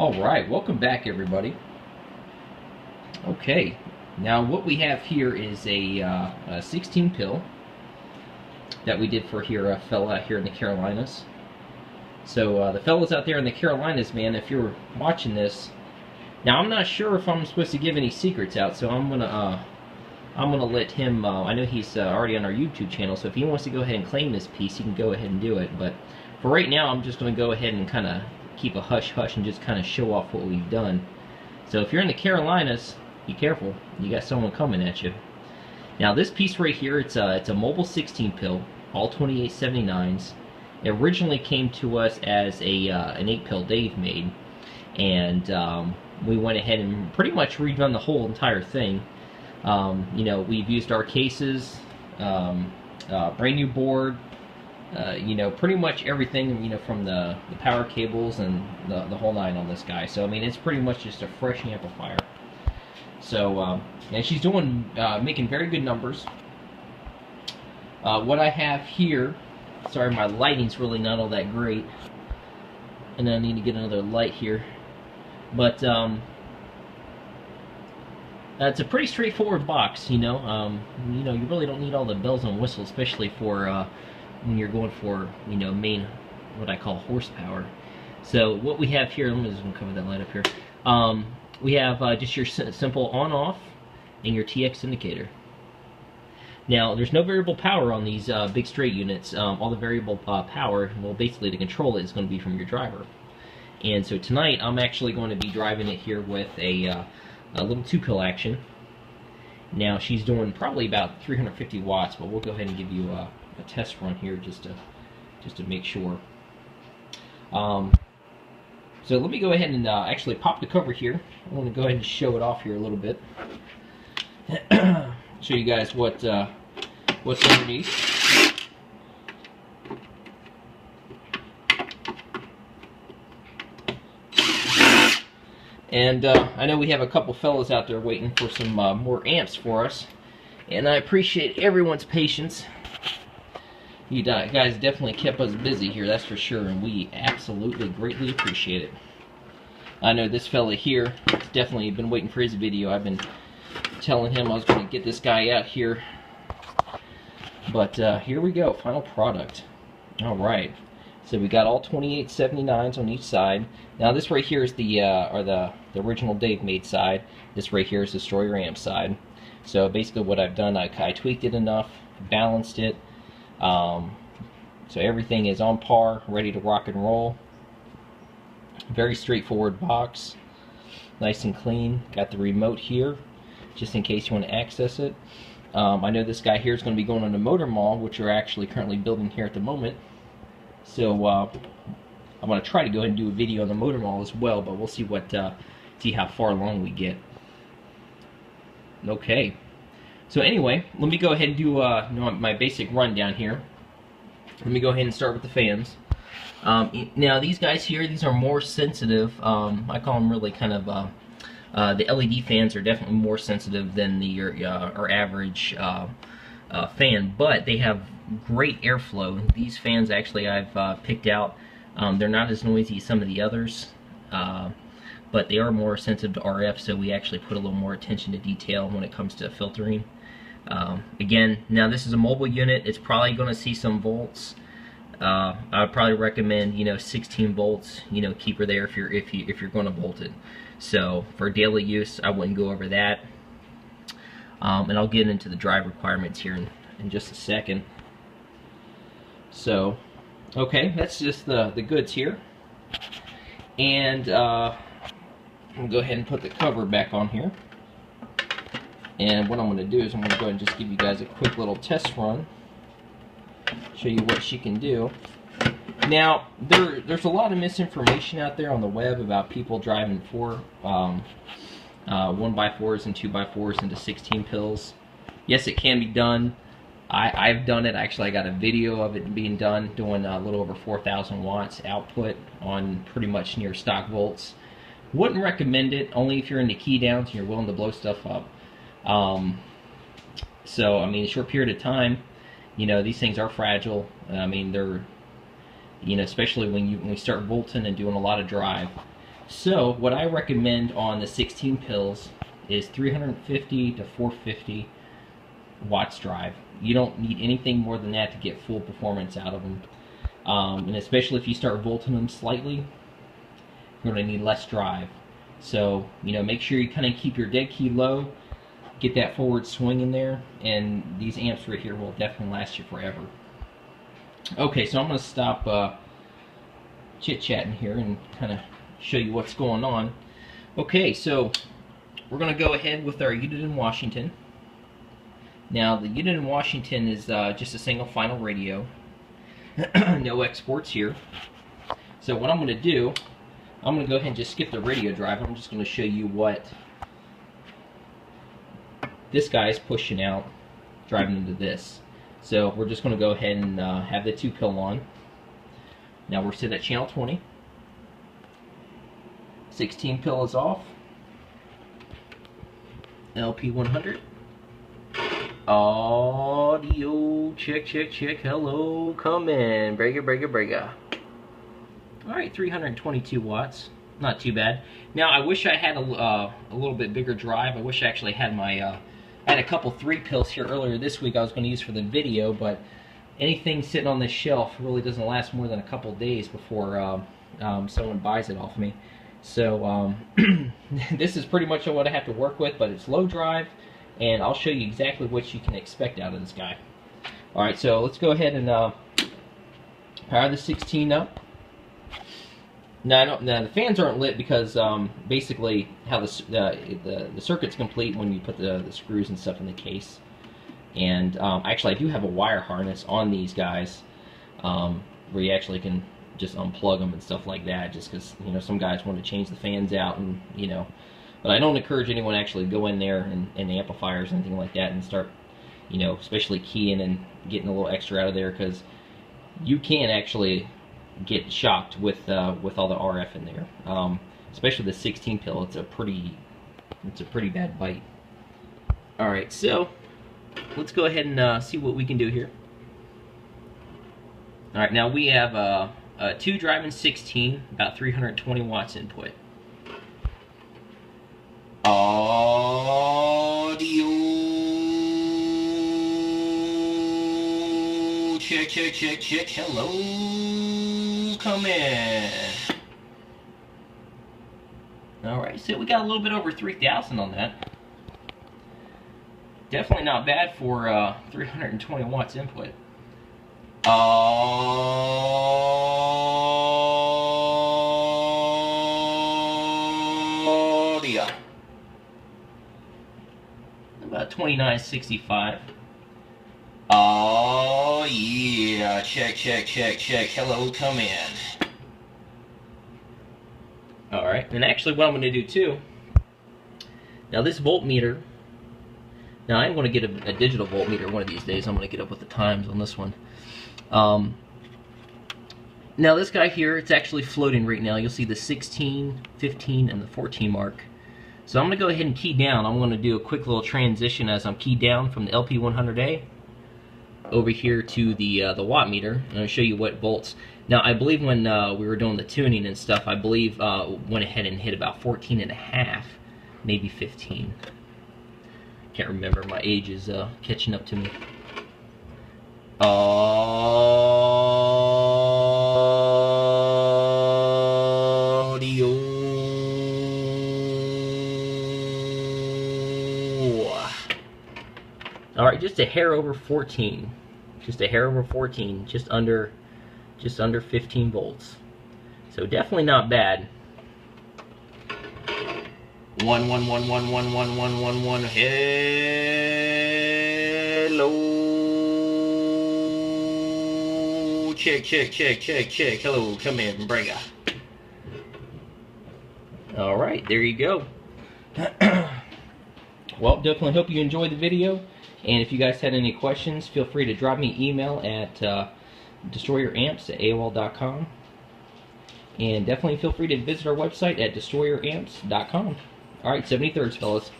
Alright, welcome back everybody. Okay, now what we have here is a 16 pill that we did for a fella here in the Carolinas. So the fellas out there in the Carolinas, man, if you're watching this, now I'm not sure if I'm supposed to give any secrets out, so I'm gonna let him. I know he's already on our YouTube channel, so if he wants to go ahead and claim this piece, he can go ahead and do it. But for right now, I'm just gonna go ahead and kind of keep a hush-hush and just kind of show off what we've done. So if you're in the Carolinas, be careful. You got someone coming at you. Now this piece right here, it's a mobile 16 pill, all 2879s. It originally came to us as an 8 pill Dave made, and we went ahead and pretty much redone the whole entire thing. You know, we've used our cases, brand new board, you know, pretty much everything, you know, from the power cables and the whole nine on this guy. So I mean, it's pretty much just a fresh amplifier. So and she's doing making very good numbers. What I have here, sorry, my lighting's really not all that great, and I need to get another light here, but it's a pretty straightforward box, you know. You really don't need all the bells and whistles, especially for when you're going for, you know, main, what I call horsepower. So what we have here, let me just cover that light up here. We have just your simple on-off and your TX indicator. Now, there's no variable power on these big straight units. All the variable power, well, basically to control it, is going to be from your driver. And so tonight, I'm actually going to be driving it here with a little 2-pill action. Now, she's doing probably about 350 watts, but we'll go ahead and give you a test run here just to make sure. So let me go ahead and actually pop the cover here. I want to go ahead and show it off here a little bit. Show you guys what's underneath. And I know we have a couple fellas out there waiting for some more amps for us, and I appreciate everyone's patience. You guys definitely kept us busy here, that's for sure, and we absolutely greatly appreciate it. I know this fella here has definitely been waiting for his video. I've been telling him I was going to get this guy out here. But here we go, final product. Alright, so we got all 2879s on each side. Now this right here is the original Dave made side. This right here is the DestroyerAmps side. So basically what I've done, I tweaked it enough, balanced it. So everything is on par, ready to rock and roll. Very straightforward box, nice and clean. Got the remote here, just in case you want to access it. I know this guy here is going to be going on a motor mall, which we're actually currently building here at the moment. So I'm going to try to go ahead and do a video on the motor mall as well, but we'll see see how far along we get. Okay. So anyway, let me go ahead and do my basic rundown here. Let me go ahead and start with the fans. Now these guys here, these are more sensitive. I call them really kind of, the LED fans are definitely more sensitive than our average fan, but they have great airflow. These fans actually I've picked out. They're not as noisy as some of the others, but they are more sensitive to RF, so we actually put a little more attention to detail when it comes to filtering. Again, now this is a mobile unit. It's probably going to see some volts. I would probably recommend, you know, 16 volts. You know, keep her there if you're going to bolt it. So for daily use, I wouldn't go over that. And I'll get into the drive requirements here in just a second. So, okay, that's just the goods here. And I'm gonna go ahead and put the cover back on here. And what I'm going to do is I'm going to go ahead and just give you guys a quick little test run, show you what she can do. Now, there's a lot of misinformation out there on the web about people driving 1x4s and 2x4s into 16 pills. Yes, it can be done. I've done it. Actually, I got a video of it being done, doing a little over 4,000 watts output on pretty much near stock volts. Wouldn't recommend it, only if you're into key downs and you're willing to blow stuff up. So I mean, a short period of time, you know, these things are fragile. I mean, they're, you know, especially when we start volting and doing a lot of drive. So what I recommend on the 16 pills is 350 to 450 watts drive. You don't need anything more than that to get full performance out of them. And especially if you start volting them slightly, you're going to need less drive. So, you know, make sure you kind of keep your dead key low, get that forward swing in there, and these amps right here will definitely last you forever. Okay, so I'm going to stop chit-chatting here and kind of show you what's going on. Okay, so we're going to go ahead with our unit in Washington. Now, the unit in Washington is just a single final radio. No exports here. So what I'm going to do, I'm going to go ahead and just skip the radio drive. I'm just going to show you what this guy is pushing out, driving into this. So we're just going to go ahead and have the 2 pill on. Now we're set at channel 20. 16 pill is off. LP 100. Audio check, check, check. Hello, come in. Brega, brega, brega. Alright, 322 watts. Not too bad. Now, I wish I had a little bit bigger drive. I wish I actually had my... I had a couple 3 pills here earlier this week I was going to use for the video, but anything sitting on this shelf really doesn't last more than a couple days before someone buys it off me. So, this is pretty much what I have to work with, but it's low drive, and I'll show you exactly what you can expect out of this guy. Alright, so let's go ahead and power the 16 up. Now, the fans aren't lit because basically how the circuit's complete when you put the screws and stuff in the case. And actually I do have a wire harness on these guys where you actually can just unplug them and stuff like that, just because, you know, some guys want to change the fans out, and, you know, but I don't encourage anyone to actually go in there and amplifiers or anything like that and start, you know, especially keying and getting a little extra out of there, because you can actually get shocked with all the RF in there, especially the 16 pill. It's a pretty bad bite. All right, so let's go ahead and see what we can do here. All right, now we have 2 driving 16, about 320 watts input. Audio check, check, check, check. Hello, come in. All right, so we got a little bit over 3,000 on that. Definitely not bad for 320 watts input. Audio. About 2965. Oh yeah, check, check, check, check. Hello, come in. Alright, and actually what I'm going to do too, now this voltmeter, now I'm going to get a digital voltmeter one of these days. I'm going to get up with the times on this one. Now this guy here, it's actually floating right now. You'll see the 16, 15, and the 14 mark. So I'm going to go ahead and key down. I'm going to do a quick little transition as I'm keyed down from the LP100A over here to the watt meter. I'm going to show you what volts. Now I believe when we were doing the tuning and stuff, I believe went ahead and hit about 14.5, maybe 15. Can't remember. My age is catching up to me. Audio. All right, just a hair over 14. Just a hair over 14. Just under 15 volts. So definitely not bad. 1 1 1 1 1 1 1 1 1. Hello. Check, check, check, check, check. Hello, come in, Brega. All right, there you go. Well, definitely hope you enjoyed the video. And if you guys had any questions, feel free to drop me an email at DestroyerAmps@AOL.com. And definitely feel free to visit our website at DestroyerAmps.com. All right, 73rds, fellas.